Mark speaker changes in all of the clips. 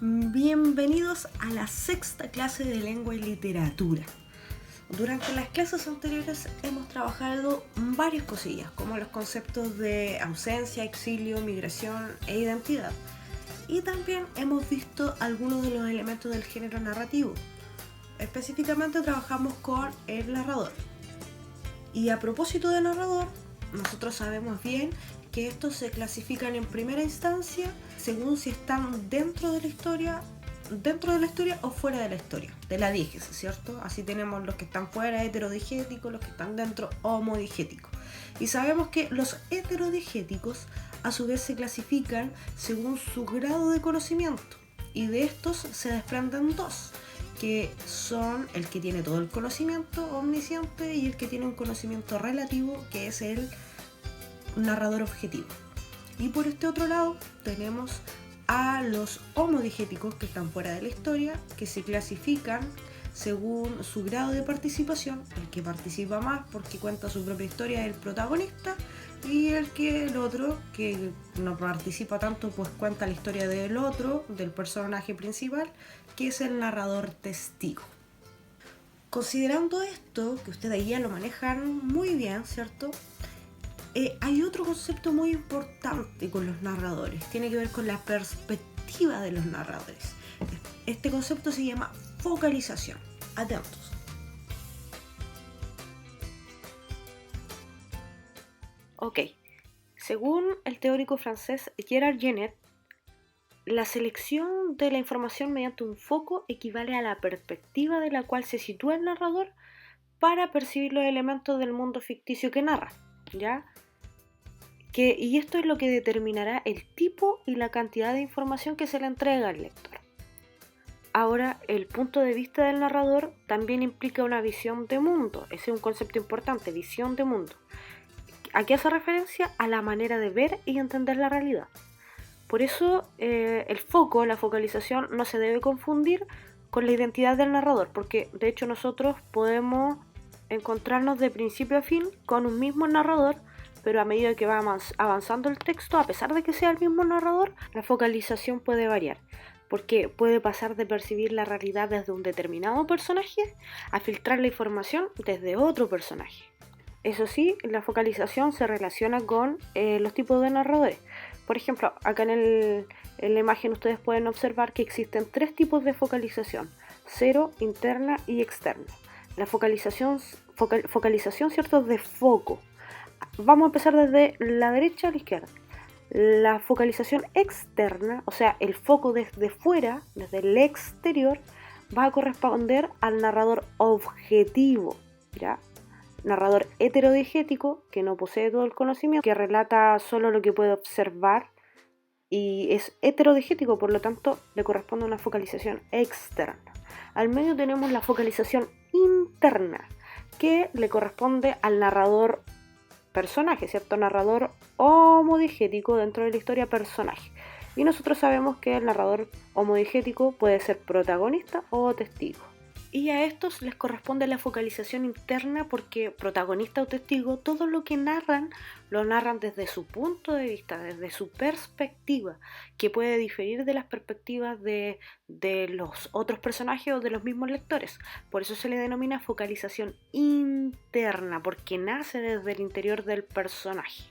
Speaker 1: Bienvenidos a la sexta clase de lengua y literatura. Durante las clases anteriores hemos trabajado varias cosillas, como los conceptos de ausencia, exilio, migración e identidad. Y también hemos visto algunos de los elementos del género narrativo. Específicamente trabajamos con el narrador. Y a propósito del narrador, nosotros sabemos bien que estos se clasifican en primera instancia según si están dentro de la historia o fuera de la historia, de la diégesis, ¿cierto? Así tenemos los que están fuera, heterodigéticos, los que están dentro, homodigéticos. Y sabemos que los heterodigéticos a su vez se clasifican según su grado de conocimiento, y de estos se desprenden dos, que son el que tiene todo el conocimiento omnisciente y el que tiene un conocimiento relativo, que es el narrador objetivo. Y por este otro lado tenemos a los homodigéticos, que están fuera de la historia, que se clasifican según su grado de participación. El que participa más porque cuenta su propia historia es el protagonista, y el otro que no participa tanto pues cuenta la historia del otro, del personaje principal, que es el narrador testigo. Considerando esto, que ustedes ya lo manejan muy bien, ¿cierto? Hay otro concepto muy importante con los narradores, tiene que ver con la perspectiva de los narradores. Este concepto se llama focalización. Atentos. Ok, según el teórico francés Gerard Genette, la selección de la información mediante un foco equivale a la perspectiva de la cual se sitúa el narrador para percibir los elementos del mundo ficticio que narra, ¿ya? Y esto es lo que determinará el tipo y la cantidad de información que se le entrega al lector. Ahora, el punto de vista del narrador también implica una visión de mundo. Ese es un concepto importante, visión de mundo. ¿A qué hace referencia? A la manera de ver y entender la realidad. Por eso, el foco, la focalización, no se debe confundir con la identidad del narrador, porque de hecho nosotros podemos encontrarnos de principio a fin con un mismo narrador, pero a medida que va avanzando el texto, a pesar de que sea el mismo narrador, la focalización puede variar, porque puede pasar de percibir la realidad desde un determinado personaje a filtrar la información desde otro personaje. Eso sí, la focalización se relaciona con los tipos de narradores. Por ejemplo, acá en la imagen ustedes pueden observar que existen tres tipos de focalización: cero, interna y externa. La focalización, ¿cierto?, de foco. Vamos a empezar desde la derecha a la izquierda. La focalización externa, o sea, el foco desde fuera, desde el exterior, va a corresponder al narrador objetivo, ¿ya? Narrador heterodigético, que no posee todo el conocimiento, que relata solo lo que puede observar y es heterodigético, por lo tanto le corresponde una focalización externa. Al medio tenemos la focalización interna, que le corresponde al narrador personaje, ¿cierto? Narrador homodigético dentro de la historia personaje. Y nosotros sabemos que el narrador homodigético puede ser protagonista o testigo. Y a estos les corresponde la focalización interna, porque protagonista o testigo, todo lo que narran, lo narran desde su punto de vista, desde su perspectiva, que puede diferir de las perspectivas de los otros personajes o de los mismos lectores. Por eso se le denomina focalización interna, porque nace desde el interior del personaje.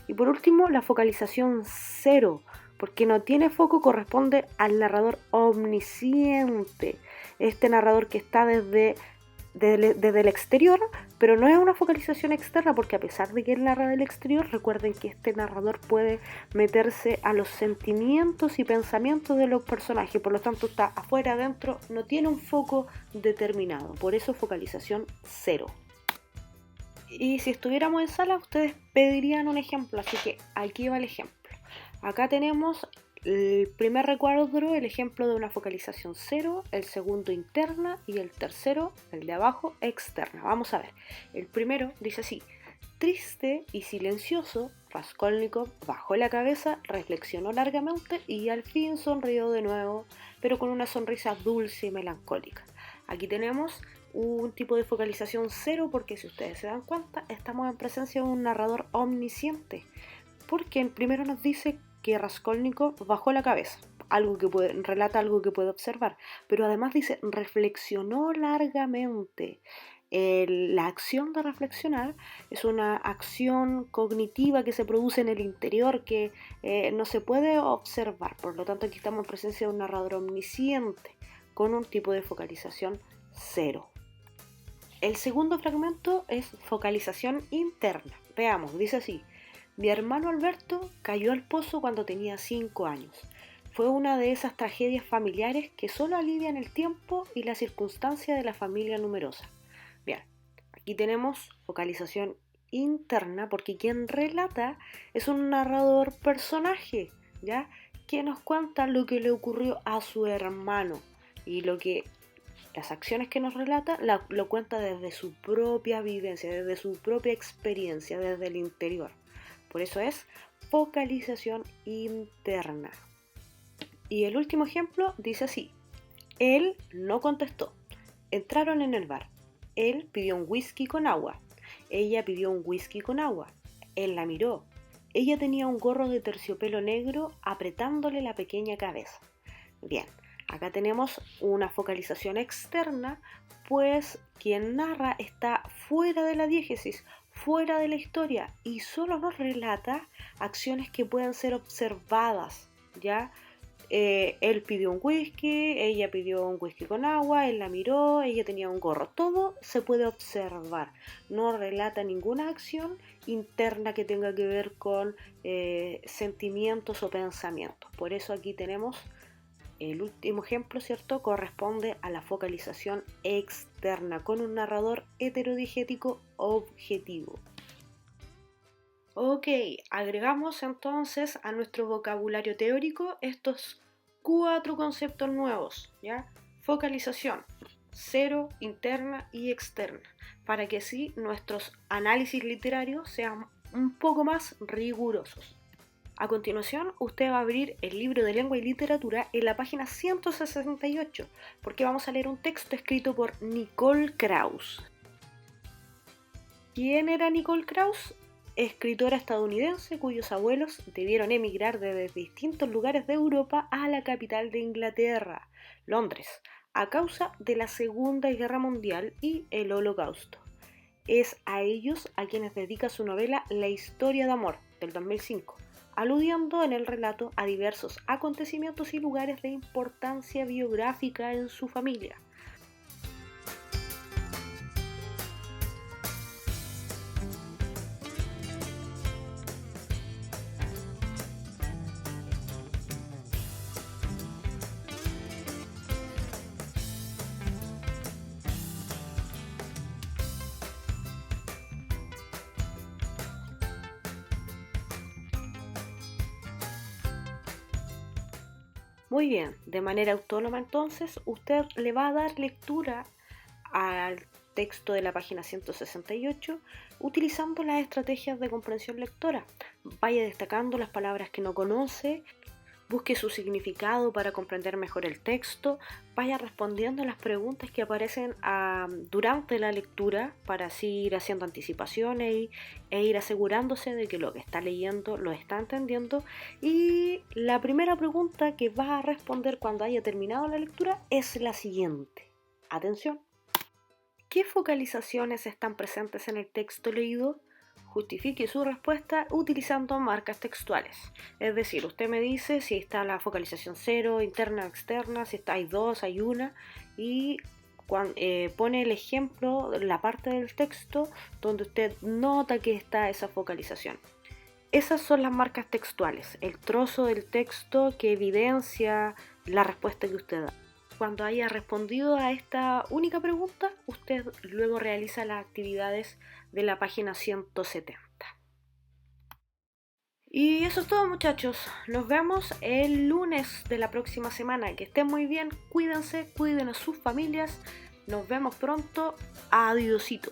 Speaker 1: Y por último, la focalización cero, porque no tiene foco, corresponde al narrador omnisciente. Este narrador que está desde el exterior, pero no es una focalización externa, porque a pesar de que él narra del exterior, recuerden que este narrador puede meterse a los sentimientos y pensamientos de los personajes, por lo tanto está afuera, adentro, no tiene un foco determinado, por eso focalización cero. Y si estuviéramos en sala, ustedes pedirían un ejemplo, así que aquí va el ejemplo. Acá tenemos el primer recuadro, el ejemplo de una focalización cero, el segundo interna y el tercero, el de abajo, externa. Vamos a ver. El primero dice así: triste y silencioso, Raskolnikov bajó la cabeza, reflexionó largamente y al fin sonrió de nuevo, pero con una sonrisa dulce y melancólica. Aquí tenemos un tipo de focalización cero, porque si ustedes se dan cuenta, estamos en presencia de un narrador omnisciente, porque el primero nos dice que Raskolnikov bajó la cabeza. relata algo que puede observar, pero además dice reflexionó largamente. La acción de reflexionar es una acción cognitiva que se produce en el interior que no se puede observar, por lo tanto aquí estamos en presencia de un narrador omnisciente con un tipo de focalización cero. El segundo fragmento es focalización interna. Veamos, dice así: mi hermano Alberto cayó al pozo cuando tenía 5 años. Fue una de esas tragedias familiares que solo alivian el tiempo y la circunstancia de la familia numerosa. Bien, aquí tenemos focalización interna porque quien relata es un narrador personaje, ¿ya? Que nos cuenta lo que le ocurrió a su hermano y las acciones que nos relata lo cuenta desde su propia vivencia, desde su propia experiencia, desde el interior. Por eso es focalización interna. Y el último ejemplo dice así: él no contestó. Entraron en el bar. Él pidió un whisky con agua. Ella pidió un whisky con agua. Él la miró. Ella tenía un gorro de terciopelo negro apretándole la pequeña cabeza. Bien, acá tenemos una focalización externa, pues quien narra está fuera de la diégesis, fuera de la historia, y solo nos relata acciones que pueden ser observadas, ¿ya? Él pidió un whisky, ella pidió un whisky con agua, él la miró, ella tenía un gorro. Todo se puede observar. No relata ninguna acción interna que tenga que ver con sentimientos o pensamientos. Por eso aquí tenemos el último ejemplo, ¿cierto? Corresponde a la focalización externa con un narrador heterodigético objetivo. Ok, agregamos entonces a nuestro vocabulario teórico estos 4 conceptos nuevos, ¿ya? Focalización, cero, interna y externa, para que así nuestros análisis literarios sean un poco más rigurosos. A continuación, usted va a abrir el libro de lengua y literatura en la página 168, porque vamos a leer un texto escrito por Nicole Krauss. ¿Quién era Nicole Krauss? Escritora estadounidense cuyos abuelos debieron emigrar desde distintos lugares de Europa a la capital de Inglaterra, Londres, a causa de la Segunda Guerra Mundial y el Holocausto. Es a ellos a quienes dedica su novela La historia de amor, del 2005, aludiendo en el relato a diversos acontecimientos y lugares de importancia biográfica en su familia. Muy bien, de manera autónoma entonces usted le va a dar lectura al texto de la página 168 utilizando las estrategias de comprensión lectora. Vaya destacando las palabras que no conoce, busque su significado para comprender mejor el texto, vaya respondiendo a las preguntas que aparecen durante la lectura para así ir haciendo anticipaciones e ir asegurándose de que lo que está leyendo lo está entendiendo. Y la primera pregunta que va a responder cuando haya terminado la lectura es la siguiente. Atención. ¿Qué focalizaciones están presentes en el texto leído? Justifique su respuesta utilizando marcas textuales. Es decir, usted me dice si está la focalización cero, interna o externa, si hay dos, hay una, y pone el ejemplo, la parte del texto donde usted nota que está esa focalización. Esas son las marcas textuales, el trozo del texto que evidencia la respuesta que usted da. Cuando haya respondido a esta única pregunta, usted luego realiza las actividades de la página 170. Y eso es todo, muchachos. Nos vemos el lunes de la próxima semana. Que estén muy bien, cuídense, cuiden a sus familias. Nos vemos pronto. Adiósito.